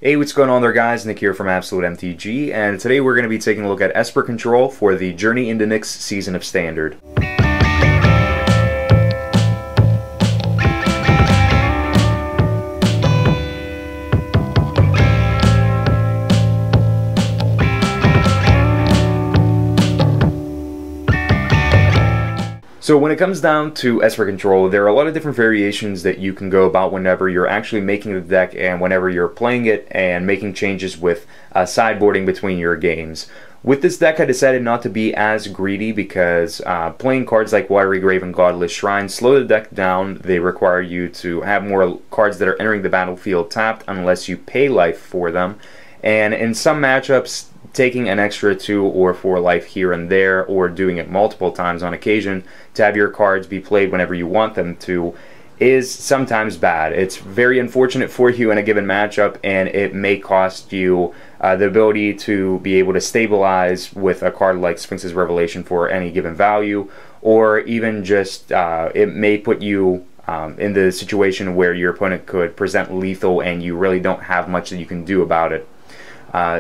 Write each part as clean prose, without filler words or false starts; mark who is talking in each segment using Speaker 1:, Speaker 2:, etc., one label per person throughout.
Speaker 1: Hey, what's going on there, guys? Nick here from Absolute MTG, and today we're going to be taking a look at Esper Control for the Journey into Nyx Season of Standard. So when it comes down to Esper Control, there are a lot of different variations that you can go about whenever you're actually making the deck and whenever you're playing it and making changes with sideboarding between your games. With this deck, I decided not to be as greedy because playing cards like Watery Grave and Godless Shrine slow the deck down. They require you to have more cards that are entering the battlefield tapped unless you pay life for them. And in some matchups, taking an extra 2 or 4 life here and there, or doing it multiple times on occasion to have your cards be played whenever you want them to, is sometimes bad. It's very unfortunate for you in a given matchup, and it may cost you the ability to be able to stabilize with a card like Sphinx's Revelation for any given value, or even just it may put you in the situation where your opponent could present lethal and you really don't have much that you can do about it.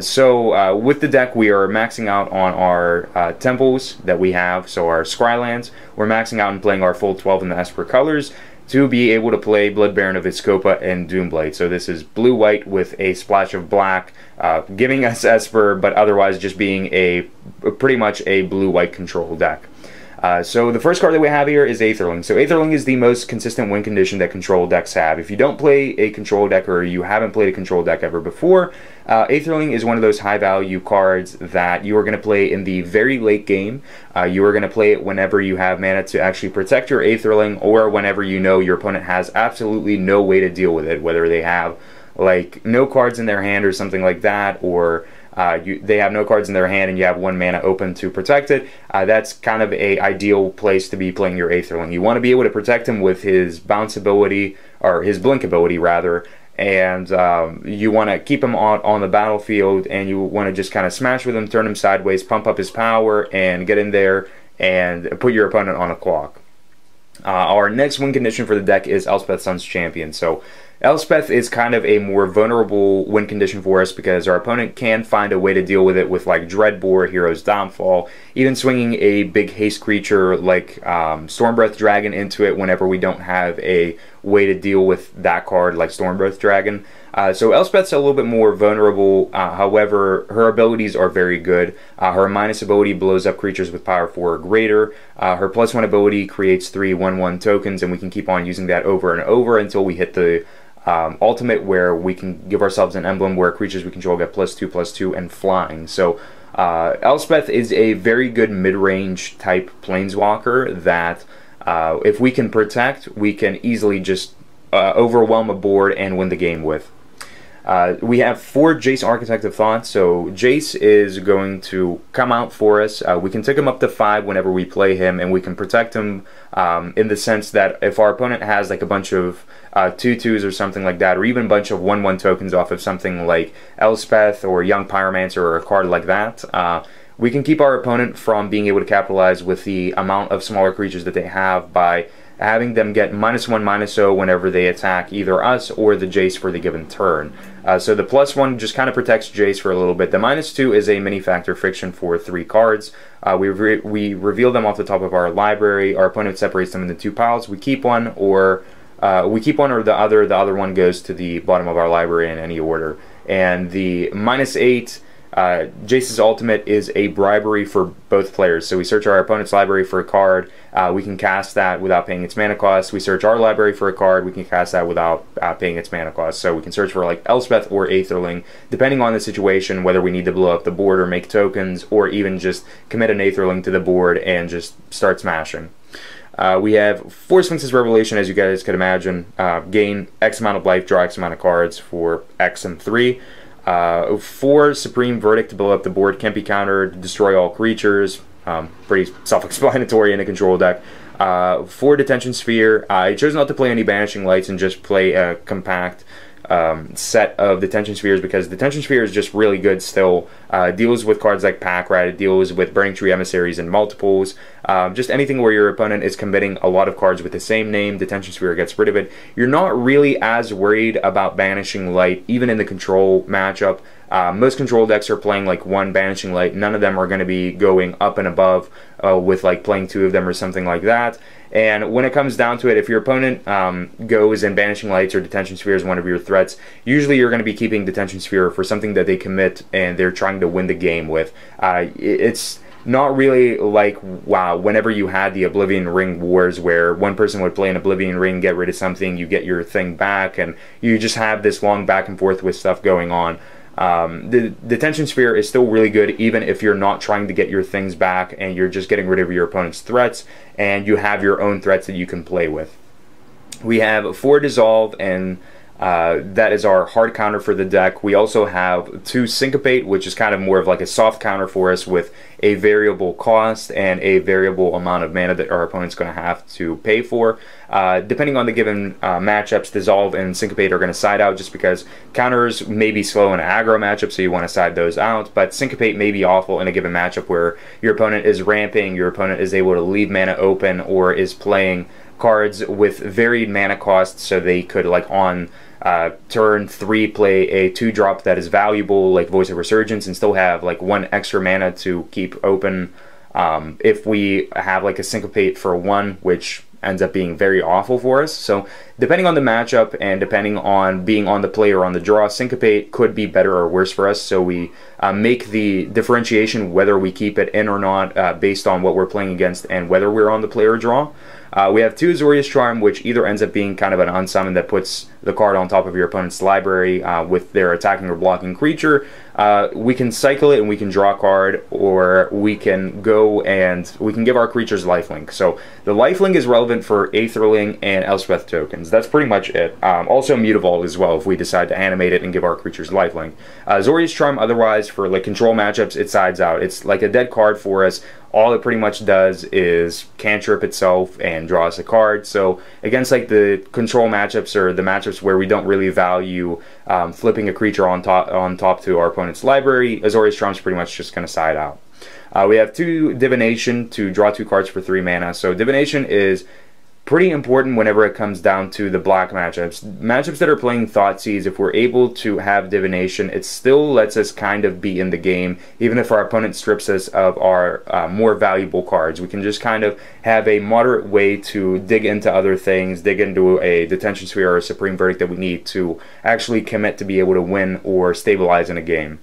Speaker 1: So with the deck, we are maxing out on our temples that we have, so our Scrylands. We're maxing out and playing our full 12 in the Esper colors to be able to play Blood Baron of Vizkopa and Doomblade. So this is blue-white with a splash of black, giving us Esper, but otherwise just being pretty much a blue-white control deck. So the first card that we have here is AEtherling. So AEtherling is the most consistent win condition that control decks have. If you don't play a control deck or you haven't played a control deck ever before, AEtherling is one of those high value cards that you are going to play in the very late game. You are going to play it whenever you have mana to actually protect your AEtherling, or whenever you know your opponent has absolutely no way to deal with it, whether they have like no cards in their hand or something like that, or they have no cards in their hand and you have 1 mana open to protect it. That's kind of an ideal place to be playing your AEtherling. You want to be able to protect him with his bounce ability, or his blink ability rather, and you want to keep him on the battlefield, and you want to just kind of smash with him, turn him sideways, pump up his power, and get in there and put your opponent on a clock. Our next win condition for the deck is Elspeth, Sun's Champion. So Elspeth is kind of a more vulnerable win condition for us because our opponent can find a way to deal with it with like Dreadbore, Hero's Downfall, even swinging a big haste creature like Stormbreath Dragon into it whenever we don't have a way to deal with that card like Stormbreath Dragon. So Elspeth's a little bit more vulnerable, however, her abilities are very good. Her minus ability blows up creatures with power 4 or greater. Her +1 ability creates 3 1/1 tokens, and we can keep on using that over and over until we hit the ultimate, where we can give ourselves an emblem where creatures we control get +2/+2 and flying. So Elspeth is a very good mid-range type planeswalker that if we can protect, we can easily just overwhelm a board and win the game with. We have 4 Jace Architect of Thought. So Jace is going to come out for us. We can take him up to 5 whenever we play him, and we can protect him in the sense that if our opponent has like a bunch of 2/2s or something like that, or even a bunch of 1/1 tokens off of something like Elspeth or Young Pyromancer or a card like that, we can keep our opponent from being able to capitalize with the amount of smaller creatures that they have by having them get -1/-0 whenever they attack either us or the Jace for the given turn. So the +1 just kind of protects Jace for a little bit. The -2 is a mini factor fiction for 3 cards. We reveal them off the top of our library. Our opponent separates them into 2 piles. We keep one, or the other. The other one goes to the bottom of our library in any order. And the -8, Jace's ultimate is a bribery for both players. So we search our opponent's library for a card, we can cast that without paying its mana cost. We search our library for a card, we can cast that without paying its mana cost. So we can search for like Elspeth or AEtherling, depending on the situation, whether we need to blow up the board or make tokens, or even just commit an AEtherling to the board and just start smashing. We have 4 Sphinx's Revelation, as you guys could imagine. Gain X amount of life, draw X amount of cards for X and 3. 4 Supreme Verdict to blow up the board, can't be countered, destroy all creatures. Pretty self-explanatory in a control deck. 4 Detention Sphere. I chose not to play any Banishing Lights and just play a compact set of Detention Spheres, because Detention Sphere is just really good still. Deals with cards like Pack Rat, it deals with Burning Tree Emissaries and multiples. Just anything where your opponent is committing a lot of cards with the same name, Detention Sphere gets rid of it. You're not really as worried about Banishing Light, even in the control matchup. Most control decks are playing like one Banishing Light. None of them are going to be going up and above with like playing two of them or something like that. And when it comes down to it, if your opponent goes and Banishing Lights or Detention Sphere is one of your threats, usually you're going to be keeping Detention Sphere for something that they commit and they're trying to win the game with. It's not really like, wow, whenever you had the Oblivion Ring wars where one person would play an Oblivion Ring, get rid of something, you get your thing back, and you just have this long back and forth with stuff going on. The Detention Sphere is still really good even if you're not trying to get your things back and you're just getting rid of your opponent's threats and you have your own threats that you can play with. We have 4 Dissolve, and that is our hard counter for the deck. We also have 2 Syncopate, which is kind of more of like a soft counter for us with a variable cost and a variable amount of mana that our opponent's going to have to pay for. Depending on the given matchups, Dissolve and Syncopate are going to side out just because counters may be slow in an aggro matchup, so you want to side those out. But Syncopate may be awful in a given matchup where your opponent is ramping, your opponent is able to leave mana open, or is playing cards with varied mana costs, so they could, like on turn 3, play a 2-drop that is valuable, like Voice of Resurgence, and still have like 1 extra mana to keep open. If we have like a Syncopate for 1, which ends up being very awful for us. So depending on the matchup and depending on being on the play or on the draw, Syncopate could be better or worse for us. So we make the differentiation whether we keep it in or not based on what we're playing against and whether we're on the play or draw. We have 2 Azorius Charm, which either ends up being kind of an unsummon that puts the card on top of your opponent's library with their attacking or blocking creature. We can cycle it and we can draw a card, or we can go and we can give our creatures lifelink. So the lifelink is relevant for Aetherling and Elspeth tokens. That's pretty much it. Also Mutavault as well if we decide to animate it and give our creatures lifelink. Azorius Charm otherwise for like control matchups, it sides out. It's like a dead card for us. All it pretty much does is cantrip itself and draw us a card. So against like the control matchups or the matchups where we don't really value flipping a creature on top to our opponent's library, Azorius Charm's pretty much just going to side out. We have 2 Divination to draw 2 cards for 3 mana. So Divination is pretty important whenever it comes down to the black matchups. Matchups that are playing Thoughtseize, if we're able to have Divination, it still lets us kind of be in the game, even if our opponent strips us of our more valuable cards. We can just kind of have a moderate way to dig into other things, dig into a Detention Sphere or a Supreme Verdict that we need to actually commit to be able to win or stabilize in a game.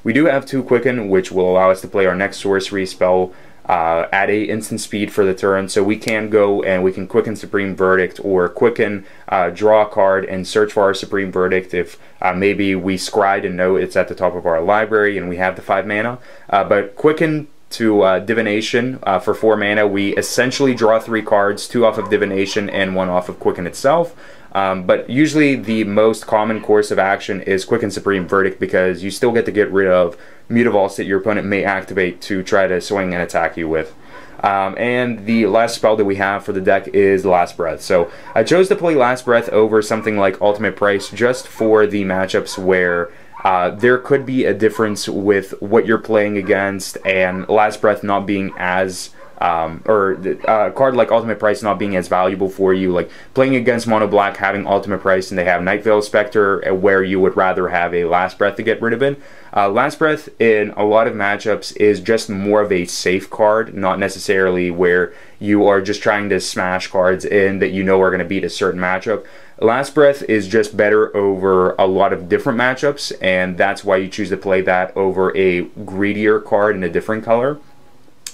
Speaker 1: We do have 2 Quicken, which will allow us to play our next sorcery spell at a instant speed for the turn, so we can go and we can Quicken Supreme Verdict or Quicken draw a card and search for our Supreme Verdict if maybe we scried and know it's at the top of our library and we have the 5 mana. But Quicken to Divination for 4 mana, we essentially draw 3 cards, 2 off of Divination and 1 off of Quicken itself. But usually the most common course of action is Quicken Supreme Verdict, because you still get to get rid of Mutavaults that your opponent may activate to try to swing and attack you with. And the last spell that we have for the deck is Last Breath. So I chose to play Last Breath over something like Ultimate Price just for the matchups where there could be a difference with what you're playing against, and Last Breath not being as or a card like Ultimate Price not being as valuable for you, like playing against Mono Black, having Ultimate Price, and they have Nightveil Spectre, where you would rather have a Last Breath to get rid of it. Last Breath in a lot of matchups is just more of a safe card, not necessarily where you are just trying to smash cards in that you know are going to beat a certain matchup. Last Breath is just better over a lot of different matchups, and that's why you choose to play that over a greedier card in a different color.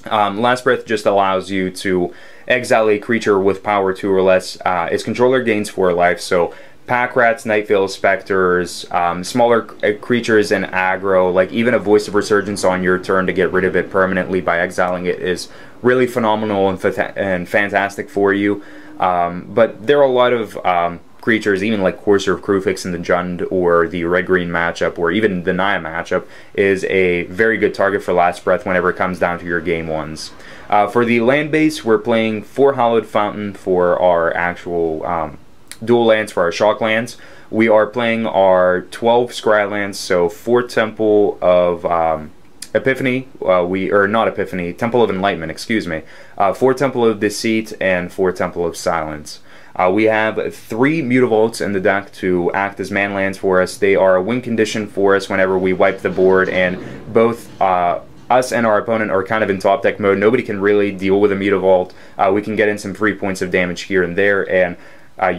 Speaker 1: Last Breath just allows you to exile a creature with power 2 or less. Its controller gains 4 life, so Pack Rats, Nightveil Specters, smaller creatures in aggro, like even a Voice of Resurgence on your turn to get rid of it permanently by exiling it is really phenomenal and fantastic for you. But there are a lot of creatures, even like Courser of Kruphix in the Jund or the red-green matchup, or even the Naya matchup, is a very good target for Last Breath whenever it comes down to your game ones. For the land base, we're playing 4 Hallowed Fountain for our actual dual lands, for our shock lands. we are playing our 12 Scrylands, so 4 Temple of Epiphany, Temple of Enlightenment, excuse me, 4 Temple of Deceit, and 4 Temple of Silence. We have 3 Mutavaults in the deck to act as man lands for us. They are a win condition for us whenever we wipe the board, and both us and our opponent are kind of in top deck mode. Nobody can really deal with a Mutavault. We can get in some free points of damage here and there, and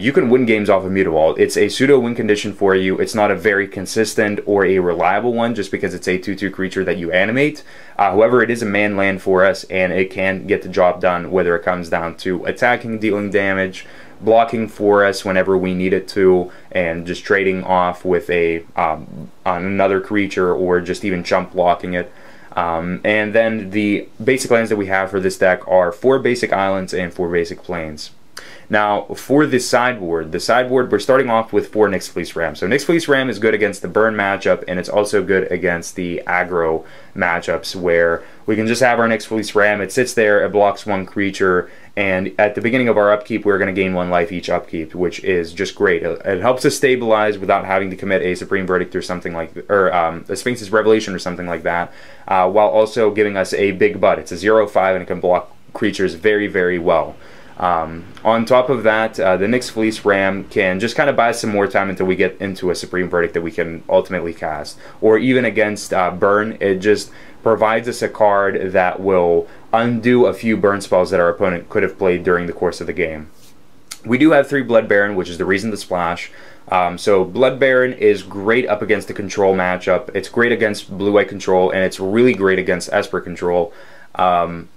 Speaker 1: you can win games off of Mutavault. It's a pseudo win condition for you. It's not a very consistent or a reliable one just because it's a 2/2 creature that you animate. However, it is a man land for us, and it can get the job done, whether it comes down to attacking, dealing damage, blocking for us whenever we need it to, and just trading off with another creature, or just even chump blocking it. And then the basic lands that we have for this deck are 4 basic islands and 4 basic plains. Now, for the sideboard, we're starting off with 4 Nyx-Fleece Ram. So Nyx-Fleece Ram is good against the burn matchup, and it's also good against the aggro matchups, where we can just have our Nyx-Fleece Ram. It sits there, it blocks 1 creature, and at the beginning of our upkeep, we're going to gain 1 life each upkeep, which is just great. It helps us stabilize without having to commit a Supreme Verdict or something like, or a Sphinx's Revelation or something like that, while also giving us a big butt. It's a 0/5, and it can block creatures very, very well. On top of that, the Nyx-Fleece Ram can just kind of buy some more time until we get into a Supreme Verdict that we can ultimately cast. Or even against burn, it just provides us a card that will undo a few burn spells that our opponent could have played during the course of the game. We do have 3 Blood Baron, which is the reason to splash. So Blood Baron is great up against the control matchup. It's great against blue-white control, and it's really great against Esper control.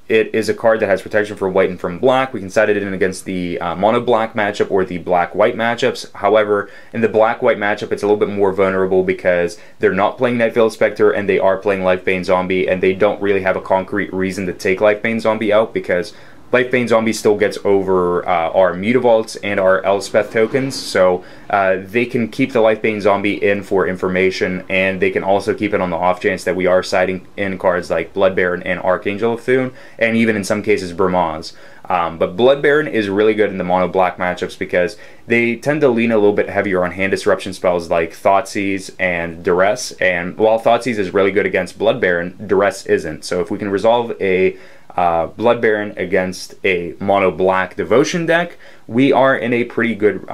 Speaker 1: It is a card that has protection from white and from black. We can set it in against the mono-black matchup or the black-white matchups. However, in the black-white matchup, it's a little bit more vulnerable because they're not playing Nightveil Spectre, and they are playing Lifebane Zombie, and they don't really have a concrete reason to take Lifebane Zombie out, because Lifebane Zombie still gets over our Mutavaults and our Elspeth tokens, so they can keep the Lifebane Zombie in for information, and they can also keep it on the off chance that we are siding in cards like Blood Baron and Archangel of Thune, and even in some cases Brahmaz. But Blood Baron is really good in the mono-black matchups because they tend to lean a little bit heavier on hand disruption spells like Thoughtseize and Duress, and while Thoughtseize is really good against Blood Baron, Duress isn't. So if we can resolve a Blood Baron against a mono-black Devotion deck, we are in a pretty good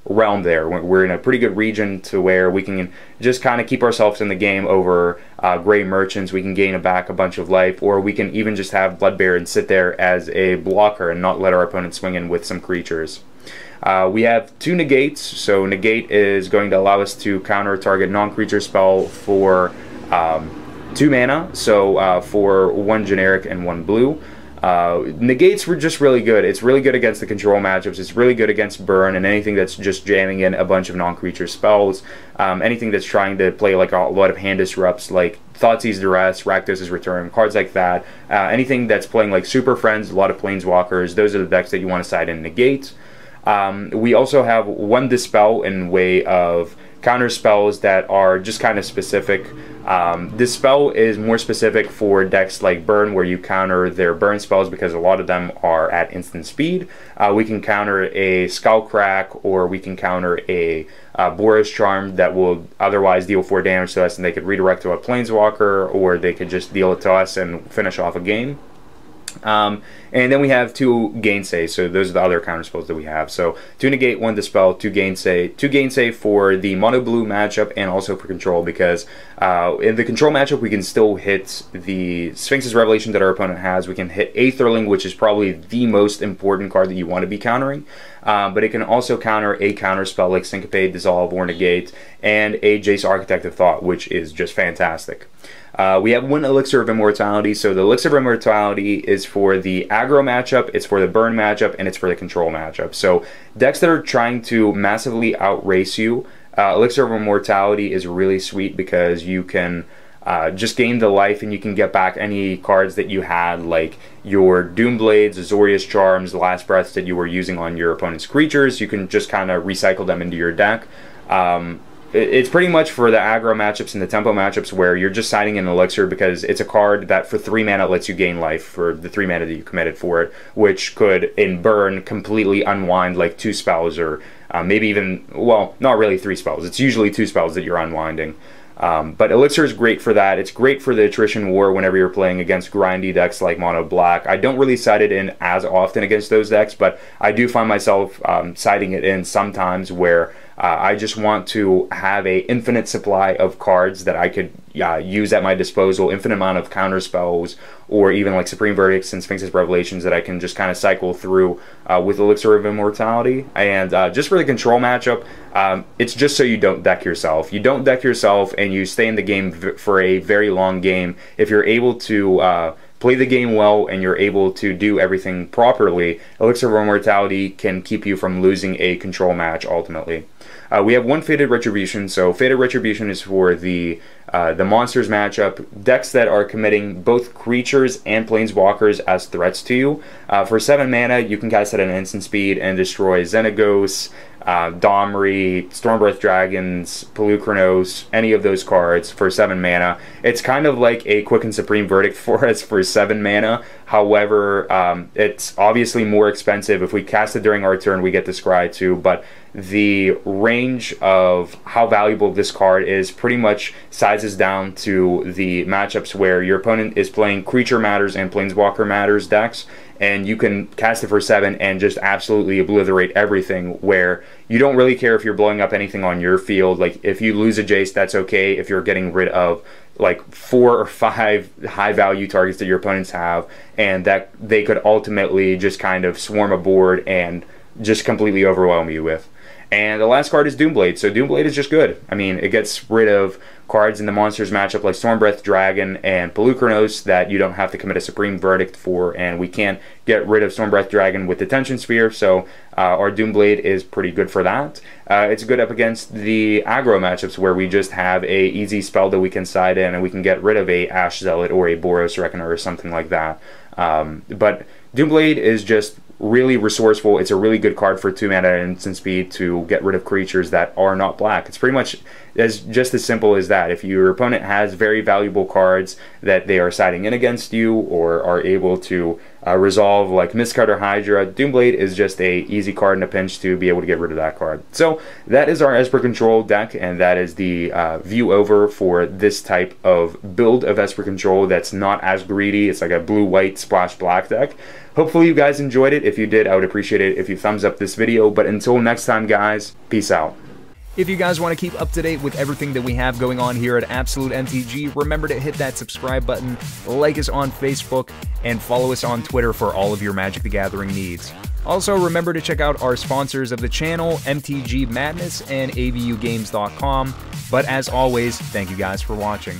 Speaker 1: realm there. We're in a pretty good region to where we can just kind of keep ourselves in the game over Gray Merchants. We can gain back a bunch of life, or we can even just have Blood Baron sit there as a blocker and not let our opponent swing in with some creatures. We have 2 Negates, so Negate is going to allow us to counter a target non-creature spell for 2 mana, so for 1 generic and 1 blue. Negates were just really good. It's really good against the control matchups. It's really good against burn and anything that's just jamming in a bunch of non-creature spells. Anything that's trying to play like a lot of hand disrupts, like Thoughtseize Duress, Rakdos' Return, cards like that. Anything that's playing like Super Friends, a lot of Planeswalkers, those are the decks that you want to side in Negate. We also have 1 Dispel in way of counter spells that are just kind of specific. Dispel is more specific for decks like Burn, where you counter their burn spells because a lot of them are at instant speed. We can counter a Skullcrack, or we can counter a Azorius Charm that will otherwise deal 4 damage to us, and they could redirect to a Planeswalker, or they could just deal it to us and finish off a game. And then we have 2 Gainsay, so those are the other counter spells that we have. So 2 Negate, 1 Dispel, 2 Gainsay. 2 Gainsay for the mono-blue matchup and also for control, because in the control matchup we can still hit the Sphinx's Revelation that our opponent has. We can hit AEtherling, which is probably the most important card that you want to be countering. But it can also counter a counter spell like Syncopate, Dissolve, or Negate, and a Jace Architect of Thought, which is just fantastic. We have 1 Elixir of Immortality. So the Elixir of Immortality is for the aggro matchup, it's for the burn matchup, and it's for the control matchup. So decks that are trying to massively outrace you, Elixir of Immortality is really sweet because you can just gain the life, and you can get back any cards that you had, like your Doomblades, Azorius Charms, Last Breaths that you were using on your opponent's creatures. You can just kind of recycle them into your deck. it's pretty much for the aggro matchups and the tempo matchups where you're just siding in Elixir because it's a card that for 3 mana lets you gain life for the 3 mana that you committed for it, which could, in burn, completely unwind like 2 spells or maybe even, well, not really 3 spells. It's usually 2 spells that you're unwinding. But Elixir is great for that. It's great for the attrition war whenever you're playing against grindy decks like Mono Black. I don't really side it in as often against those decks, but I do find myself siding it in sometimes where I just want to have a infinite supply of cards that I could use at my disposal, infinite amount of counter spells, or even like Supreme Verdicts and Sphinx's Revelations that I can just kind of cycle through with Elixir of Immortality. And just for the control matchup, it's just so you don't deck yourself. You don't deck yourself and you stay in the game for a very long game. If you're able to play the game well and you're able to do everything properly, Elixir of Immortality can keep you from losing a control match ultimately. We have one Fated Retribution. So Fated Retribution is for the monsters matchup, decks that are committing both creatures and planeswalkers as threats to you. For 7 mana, you can cast it at an instant speed and destroy Xenagos, Domri, Stormbreath Dragons, Pelucranos, any of those cards for 7 mana. It's kind of like a Quicken Supreme Verdict for us for 7 mana. However, it's obviously more expensive. If we cast it during our turn, we get the Scry too, but the range of how valuable this card is pretty much sizes down to the matchups where your opponent is playing Creature Matters and Planeswalker Matters decks, and you can cast it for 7 and just absolutely obliterate everything, where you don't really care if you're blowing up anything on your field. Like, if you lose a Jace, that's okay. If you're getting rid of like 4 or 5 high value targets that your opponents have, and that they could ultimately just kind of swarm a board and just completely overwhelm you with. And the last card is Doomblade. So Doomblade is just good. I mean, it gets rid of cards in the monsters matchup like Stormbreath Dragon and Pelucranos that you don't have to commit a Supreme Verdict for, and we can't get rid of Stormbreath Dragon with Detention Sphere, so our Doomblade is pretty good for that. It's good up against the aggro matchups where we just have a easy spell that we can side in and we can get rid of a Ash Zealot or a Boros Reckoner or something like that. But Doomblade is just really resourceful. It's a really good card for 2 mana at instant speed to get rid of creatures that are not black. It's pretty much just as simple as that. If your opponent has very valuable cards that they are siding in against you or are able to resolve, like Mistcutter Hydra, Doomblade is just a easy card in a pinch to be able to get rid of that card. So that is our Esper Control deck, and that is the view over for this type of build of Esper Control that's not as greedy. It's like a blue-white splash black deck. Hopefully you guys enjoyed it. If you did, I would appreciate it if you thumbs up this video. But until next time, guys, peace out.
Speaker 2: If you guys want to keep up to date with everything that we have going on here at Absolute MTG, remember to hit that subscribe button, like us on Facebook, and follow us on Twitter for all of your Magic the Gathering needs. Also, remember to check out our sponsors of the channel, MTG Madness and AVUgames.com. But as always, thank you guys for watching.